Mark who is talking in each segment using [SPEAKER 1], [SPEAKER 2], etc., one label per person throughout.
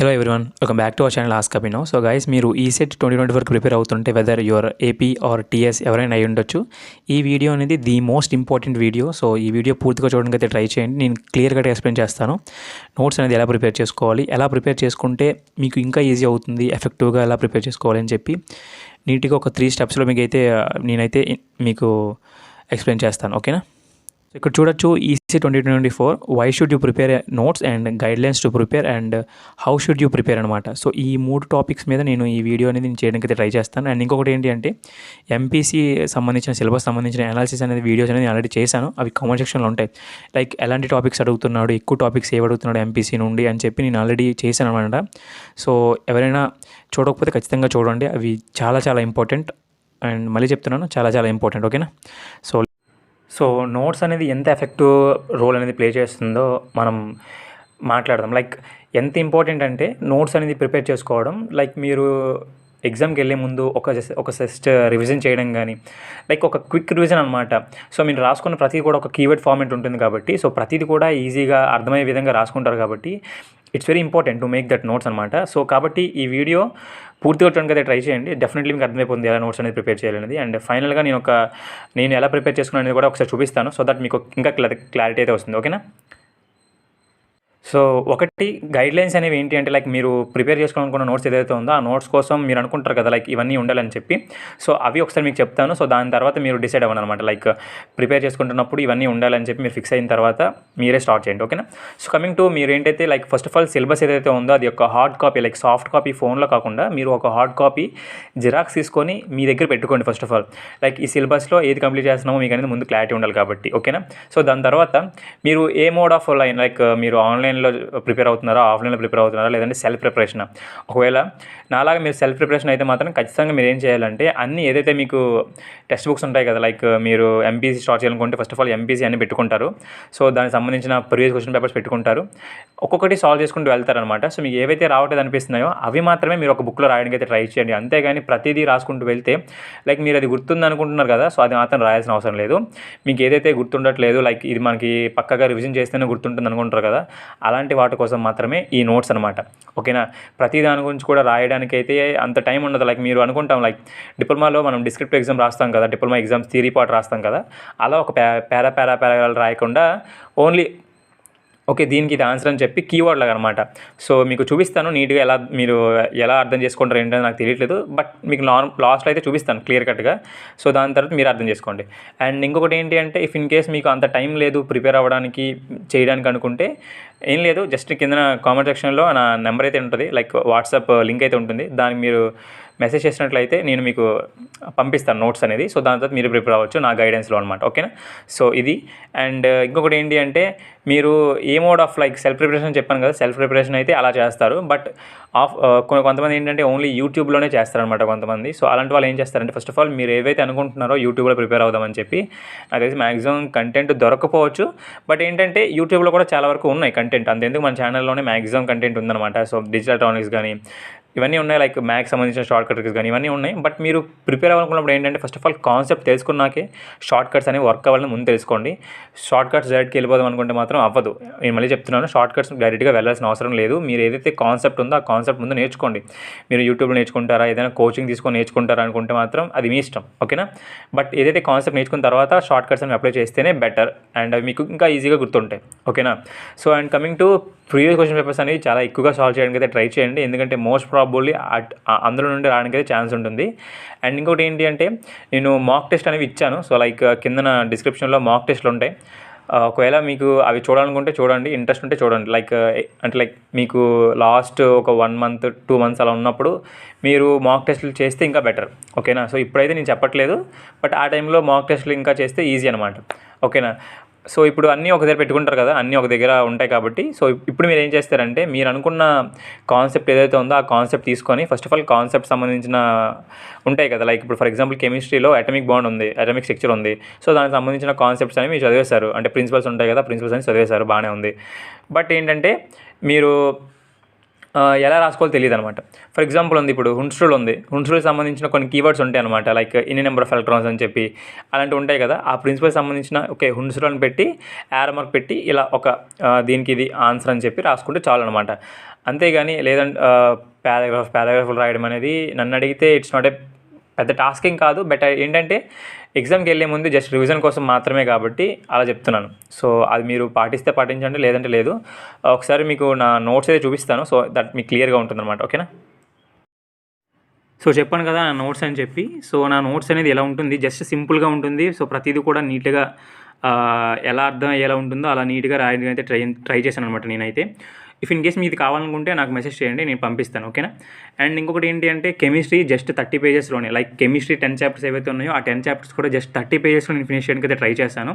[SPEAKER 1] Hello everyone, welcome back to our channel ask Abhinav. So guys, మీరు ECET 2024 prepare అవుతుంటే whether your AP or TS ఎవరైనా అయి ఉండొచ్చు. ఈ వీడియో అనేది the most important video. So ఈ వీడియో పూర్తిగా చూడడానికి అయితే ట్రై చేయండి. నేను క్లియర్గా ఎక్స్ప్లెయిన్ చేస్తాను నోట్స్ అనేది ఎలా ప్రిపేర్ చేసుకోవాలి, ఎలా ప్రిపేర్ చేసుకుంటే మీకు ఇంకా ఈజీ అవుతుంది, ఎఫెక్టివ్గా ఎలా ప్రిపేర్ చేసుకోవాలి అని చెప్పి నీట్గా ఒక 3 స్టెప్స్లో నేనైతే మీకు ఎక్స్ప్లెయిన్ చేస్తాను. ఓకేనా? ఇక్కడ చూడొచ్చు, EC 2024 why should you prepare notes and guidelines to prepare and how should you prepare అనమాట. సో ఈ 3 టాపిక్స్ మీద నేను ఈ వీడియో అనేది నేను చేయడానికి అయితే ట్రై చేస్తాను. అండ్ ఇంకొకటి ఏంటి అంటే, ఎంపీసీ సంబంధించిన సిలబస్ సంబంధించిన అనాలిసిస్ అనేది వీడియోస్ అనేది నేను ఆల్రెడీ చేశాను. అవి కామెంట్ సెక్షన్లో ఉంటాయి. లైక్ ఎలాంటి టాపిక్స్ అడుగుతున్నాడు, ఎక్కువ టాపిక్స్ ఏవి అడుగుతున్నాడు ఎంపీసీ నుండి అని చెప్పి నేను ఆల్రెడీ చేశాను అనమాట. సో ఎవరైనా చూడకపోతే ఖచ్చితంగా చూడండి, అవి చాలా చాలా ఇంపార్టెంట్. అండ్ మళ్ళీ చెప్తున్నాను, చాలా చాలా ఇంపార్టెంట్. ఓకేనా? సో నోట్స్ అనేది ఎంత ఎఫెక్టివ్ రోల్ అనేది ప్లే చేస్తుందో మనం మాట్లాడదాం. లైక్ ఎంత ఇంపార్టెంట్ అంటే నోట్స్ అనేది ప్రిపేర్ చేసుకోవడం, లైక్ మీరు ఎగ్జామ్కి వెళ్ళే ముందు ఒక జస్ట్ రివిజన్ చేయడం కానీ, లైక్ ఒక క్విక్ రివిజన్ అనమాట. సో మీరు రాసుకున్న ప్రతిదీ కూడా ఒక కీవర్డ్ ఫార్మేట్ ఉంటుంది కాబట్టి, సో ప్రతిదీ కూడా ఈజీగా అర్థమయ్యే విధంగా రాసుకుంటారు కాబట్టి it's very important to make that notes అనమాట. సో కాబట్టి ఈ వీడియో పూర్తిగా చూడడానికి అయితే ట్రై చేయండి. డెఫినెట్లీ మీకు అర్థమైపోతుంది ఎలా నోట్స్ అనేది ప్రిపేర్ చేయాలనేది. అండ్ ఫైనల్గా నేను ఎలా ప్రిపేర్ చేసుకున్నాను అనేది కూడా ఒకసారి చూపిస్తాను, సో దట్ మీకు ఇంకా క్లారిటీ అయితే వస్తుంది. ఓకేనా? సో ఒకటి గైడ్లైన్స్ అనేవి ఏంటి అంటే, లైక్ మీరు ప్రిపేర్ చేసుకోవాలనుకున్న నోట్స్ ఏదైతే ఉందో ఆ నోట్స్ కోసం మీరు అనుకుంటారు కదా, లైక్ ఇవన్నీ ఉండాలని చెప్పి. సో అవి ఒకసారి మీకు చెప్తాను. సో దాని తర్వాత మీరు డిసైడ్ అవ్వండి అనమాట. లైక్ ప్రిపేర్ చేసుకుంటున్నప్పుడు ఇవన్నీ ఉండాలని చెప్పి మీరు ఫిక్స్ అయిన తర్వాత మీరే స్టార్ట్ చేయండి. ఓకేనా? సో కమింగ్ టు, మీరు ఏంటైతే like first of all syllabus ఏదైతే ఉందో అది ఒక hard copy, like soft copy ఫోన్లో కాకుండా మీరు ఒక హార్డ్ కాపీ జిరాక్స్ తీసుకొని మీ దగ్గర పెట్టుకోండి. ఫస్ట్ ఆఫ్ ఆల్ లైక్ ఈ సిలబస్లో ఏది కంప్లీట్ చేస్తున్నామో మీకు అనేది ముందు క్లారిటీ ఉండాలి కాబట్టి. ఓకేనా? సో దాని తర్వాత మీరు ఏ మోడ్ ఆఫ్ లైన్, లైక్ మీరు ఆన్లైన్లో ప్రిపేర్ అవుతున్నారా, ఆఫ్లైన్లో ప్రిపేర్ అవుతున్నారా, లేదంటే సెల్ఫ్ ప్రిపరేషన్. ఒకవేళ నాలాగా మీరు సెల్ఫ్ ప్రిపరేషన్ అయితే మాత్రం ఖచ్చితంగా మీరు ఏం చేయాలంటే, అన్నీ ఏదైతే మీకు టెక్స్ట్ బుక్స్ ఉంటాయి కదా, లైక్ మీరు ఎంపీసీ స్టార్ట్ చేయాలనుకుంటే ఫస్ట్ ఆఫ్ ఆల్ ఎంపీసీ అన్ని పెట్టుకుంటారు. సో దానికి సంబంధించిన ప్రీవియస్ క్వశ్చన్ పేపర్స్ పెట్టుకుంటారు, ఒక్కొక్కటి సాల్వ్ చేసుకుంటూ వెళ్తారనమాట. సో మీకు ఏవైతే రావట్లేదు అనిపిస్తున్నాయో అవి మాత్రమే మీరు ఒక బుక్లో రాయడానికి అయితే ట్రై చేయండి. అంతేగాని ప్రతిదీ రాసుకుంటూ వెళ్తే, లైక్ మీరు అది గుర్తుంది అనుకుంటున్నారు కదా, సో అది మాత్రం రాయాల్సిన అవసరం లేదు. మీకు ఏదైతే గుర్తుండట్లేదు, లైక్ ఇది మనకి పక్కగా రివిజన్ చేస్తేనే గుర్తుంటుంది అనుకుంటారు కదా, అలాంటి వాటి కోసం మాత్రమే ఈ నోట్స్ అనమాట. ఓకేనా? ప్రతి దాని గురించి కూడా రాయడానికి అయితే అంత టైం ఉండదు. లైక్ మీరు అనుకుంటాం, లైక్ డిప్లొమాలో మనం డిస్క్రిప్టివ్ ఎగ్జామ్ రాస్తాం కదా, డిప్లొమా ఎగ్జామ్స్ థియరీ పార్ట్ రాస్తాం కదా, అలా ఒక పారాలు రాయకుండా ఓన్లీ ఓకే దీనికి ఇది ఆన్సర్ అని చెప్పి కీవర్డ్ లాగా అనమాట. సో మీకు చూపిస్తాను నీట్గా మీరు ఎలా అర్థం చేసుకుంటారు ఏంటని నాకు తెలియట్లేదు, బట్ మీకు లాస్ట్లో అయితే చూపిస్తాను క్లియర్ కట్గా. సో దాని తర్వాత మీరు అర్థం చేసుకోండి. అండ్ ఇంకొకటి ఏంటి అంటే, ఇఫ్ ఇన్ కేస్ మీకు అంత టైం లేదు ప్రిపేర్ అవ్వడానికి చేయడానికి అనుకుంటే ఏం లేదు, జస్ట్ కింద కామెంట్ సెక్షన్లో నా నెంబర్ అయితే ఉంటుంది, లైక్ వాట్సాప్ లింక్ అయితే ఉంటుంది, దానికి మీరు మెసేజ్ చేసినట్లయితే నేను మీకు పంపిస్తాను నోట్స్ అనేది. సో దాని తర్వాత మీరు ప్రిపేర్ అవ్వచ్చు నా గైడెన్స్లో అనమాట. ఓకేనా? సో ఇది. అండ్ ఇంకొకటి ఏంటి అంటే, మీరు ఏ mode of like self preparation చెప్పాను కదా, సెల్ఫ్ ప్రిపరేషన్ అయితే అలా చేస్తారు, బట్ కొంతమంది ఏంటంటే ఓన్లీ యూట్యూబ్లోనే చేస్తారనమాట కొంతమంది. సో అలాంటి వాళ్ళు ఏం చేస్తారంటే, ఫస్ట్ ఆఫ్ ఆల్ మీరు ఏవైతే అనుకుంటున్నారో యూట్యూబ్లో ప్రిపేర్ అవుదామని చెప్పి, నాకు తెలిసి మ్యాక్సిమం కంటెంట్ దొరకపోవచ్చు, బట్ ఏంటంటే యూట్యూబ్లో కూడా చాలా వరకు ఉన్నాయి కంటెంట్. అంతేందుకు మన ఛానల్లోనే మ్యాక్సిమం కంటెంట్ ఉందన్నమాట. సో డిజిటల్ ట్రానిక్స్ కానీ ఇవన్నీ ఉన్నాయి, లైక్ మ్యాథ్స్ సంబంధించిన షార్ట్ కట్స్ కానీ ఇవన్నీ ఉన్నాయి. బట్ మీరు ప్రిపేర్ అవ్వాలనుకున్నప్పుడు ఏంటంటే, ఫస్ట్ ఆఫ్ ఆల్ కాన్సెప్ట్ తెలుసుకున్నాకే షార్ట్ కట్స్ అనేవి వర్క్ అవ్వాలని ముందు తెలుసుకోండి. షార్ట్ కట్స్ డైరెక్ట్కి వెళ్ళిపోదాం అనుకుంటే మాత్రం అవ్వదు. నేను మళ్ళీ చెప్తున్నాను, షార్ట్ కట్స్ డైరెక్ట్గా వెళ్ళాల్సిన అవసరం లేదు. మీరు ఏదైతే కాన్సెప్ట్ ఉందో ఆ కాన్సెప్ట్ ముందు నేర్చుకోండి. మీరు యూట్యూబ్లో నేర్చుకుంటారా, ఏదైనా కోచింగ్ తీసుకొని నేర్చుకుంటారా అనుకుంటే మాత్రం అది మీ ఇష్టం. ఓకేనా? బట్ ఏదైతే కాన్సెప్ట్ నేర్చుకున్న తర్వాత షార్ట్ కట్స్ అని అప్లై చేస్తేనే బెటర్, అండ్ అవి మీకు ఇంకా ఈజీగా గుర్తుంటాయి. ఓకేనా? So and coming to previous question papers అనేవి చాలా ఎక్కువగా సాల్వ్ చేయడానికి అయితే ట్రై చేయండి, ఎందుకంటే మోస్ట్ ప్రాబబ్లీ అందులో నుండి రావడానికి అయితే ఛాన్స్ ఉంటుంది. అండ్ ఇంకోటి ఏంటి అంటే, నేను మాక్ టెస్ట్ అనేవి ఇచ్చాను. సో లైక్ కింద డిస్క్రిప్షన్లో మాక్ టెస్ట్లు ఉంటాయి. ఒకవేళ మీకు అవి చూడాలనుకుంటే చూడండి, ఇంట్రెస్ట్ ఉంటే చూడండి. లైక్ మీకు లాస్ట్ ఒక 1 month 2 months అలా ఉన్నప్పుడు మీరు మాక్ టెస్ట్లు చేస్తే ఇంకా బెటర్. ఓకేనా? సో ఇప్పుడైతే నేను చెప్పట్లేదు, బట్ ఆ టైంలో మాక్ టెస్ట్లు ఇంకా చేస్తే ఈజీ అనమాట. ఓకేనా? సో ఇప్పుడు అన్నీ ఒక దగ్గర పెట్టుకుంటారు కదా, అన్నీ ఒక దగ్గర ఉంటాయి కాబట్టి, సో ఇప్పుడు మీరు ఏం చేస్తారంటే, మీరు అనుకున్న కాన్సెప్ట్ ఏదైతే ఉందో ఆ కాన్సెప్ట్ తీసుకొని ఫస్ట్ ఆఫ్ ఆల్ కాన్సెప్ట్ సంబంధించిన ఉంటాయి కదా, లైక్ ఇప్పుడు ఫర్ ఎగ్జాంపుల్ కెమిస్ట్రీలో అటామిక్ బాండ్ ఉంది, అటామిక్ స్ట్రక్చర్ ఉంది. సో దానికి సంబంధించిన కాన్సెప్ట్స్ అనేవి మీరు చదివేశారు, అంటే ప్రిన్సిపల్స్ ఉంటాయి కదా, ప్రిన్సిపల్స్ అని చదివేశారు, బాగానే ఉంది. బట్ ఏంటంటే మీరు ఎలా రాసుకోవాలో తెలియదనమాట. ఫర్ ఎగ్జాంపుల్ ఉంది, ఇప్పుడు హున్స్ట్రూల్ ఉంది. హున్స్ట్రూల్‌కి సంబంధించిన కొన్ని కీవర్డ్స్ ఉంటాయనమాట. లైక్ ఎన్ని నెంబర్ ఆఫ్ ఎలక్ట్రాన్స్ అని చెప్పి అలాంటివి ఉంటాయి కదా! ఆ ప్రిన్సిపల్‌కి సంబంధించిన హున్స్ట్రూల్ అని పెట్టి యారో మార్క్ పెట్టి ఇలా దీనికి ఇది ఆన్సర్ అని చెప్పి రాసుకుంటే చాలనమాట. అంతేగాని పారాగ్రాఫ్‌లు రాయడం అనేది నన్నడిగితే ఇట్స్ నాట్ పెద్ద టాస్క్ ఏం కాదు. బట్ ఏంటంటే ఎగ్జామ్కి వెళ్ళే ముందు జస్ట్ రివిజన్ కోసం మాత్రమే కాబట్టి అలా చెప్తున్నాను. సో అది మీరు పాటిస్తే పాటించండి, లేదంటే లేదు. ఒకసారి మీకు నా నోట్స్ అయితే చూపిస్తాను. సో దట్ మీకు క్లియర్గా ఉంటుందన్నమాట. ఓకేనా? సో చెప్పాను కదా నా నోట్స్ అని చెప్పి. సో నా నోట్స్ అనేది ఎలా ఉంటుంది, జస్ట్ సింపుల్గా ఉంటుంది. సో ప్రతిదీ కూడా నీట్గా ఎలా అర్థం అయ్యేలా ఉంటుందో అలా నీట్గా రాయడానికి అయితే ట్రై చేశాను అనమాట నేనైతే. ఇఫ్ ఇన్ కేస్ మీది కావాలనుకుంటే నాకు మెసేజ్ చేయండి, నేను పంపిస్తాను. ఓకేనా? అండ్ ఇంకొకటి ఏంటి అంటే కెమిస్ట్రీ జస్ట్ 30 పేజెస్లోనే, లైక్ కెమిస్ట్రీ 10 చాప్టర్స్ ఏవైతే ఉన్నాయో ఆ 10 చాప్టర్స్ కూడా జస్ట్ 30 పేజెస్లో నేను ఫినిష్ చేయడానికి అయితే ట్రై చేశాను.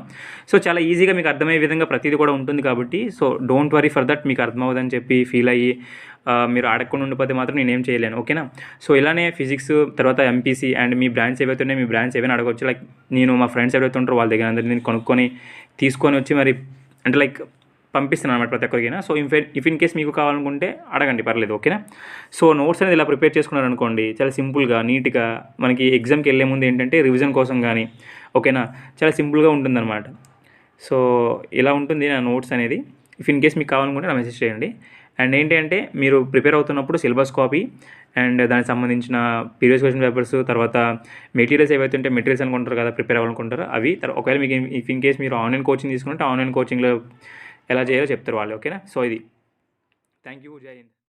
[SPEAKER 1] సో చాలా ఈజీగా మీకు అర్థమయ్యే విధంగా ప్రతిదీ కూడా ఉంటుంది కాబట్టి so don't worry for that. మీకు అర్థమవుదని చెప్పి ఫీల్ అయ్యి మీరు అడగకుండా ఉండిపోతే మాత్రం నేనేం చేయలేను. ఓకేనా? సో ఇలానే ఫిజిక్స్ తర్వాత ఎంపీసీ అండ్ మీ బ్రాంచ్ ఏవైతే ఉన్నాయో మీ బ్రాంచ్ ఏవైనా అడగవచ్చు. లైక్ నేను మా ఫ్రెండ్స్ ఎవరైతే ఉంటారో వాళ్ళ దగ్గర అందరినీ నేను కొనుక్కొని తీసుకొని వచ్చి మరి అంటే లైక్ పంపిస్తున్నాను అనమాట ప్రతి ఒక్కరికైనా. సో ఇఫ్ ఇన్ కేస్ మీకు కావాలనుకుంటే అడగండి, పర్లేదు. ఓకేనా? సో నోట్స్ అనేది ఇలా ప్రిపేర్ చేసుకున్నారనుకోండి, చాలా సింపుల్గా నీట్గా మనకి ఎగ్జామ్కి వెళ్ళే ముందు ఏంటంటే రివిజన్ కోసం కానీ ఓకేనా చాలా సింపుల్గా ఉంటుందన్నమాట. సో ఇలా ఉంటుంది నా నోట్స్ అనేది. ఇఫ్ ఇన్ కేస్ మీకు కావాలనుకుంటే నా మెసేజ్ చేయండి. అండ్ ఏంటి అంటే మీరు ప్రిపేర్ అవుతున్నప్పుడు సిలబస్ కాపీ అండ్ దానికి సంబంధించిన ప్రీవియస్ క్వశ్చన్ పేపర్స్ తర్వాత మెటీరియల్స్ ఏవైతే ఉంటే మెటీరియల్స్ అనుకుంటారు కదా ప్రిపేర్ అవ్వాలనుకుంటారు అవి. ఒకవేళ మీకు ఇఫ్ ఇన్ కేస్ మీరు ఆన్లైన్ కోచింగ్ తీసుకుంటే ఆన్లైన్ కోచింగ్లో ఎలా చేయాలో చెప్తారు వాళ్ళు. ఓకేనా? సో ఇది. Thank you. జై హింద్.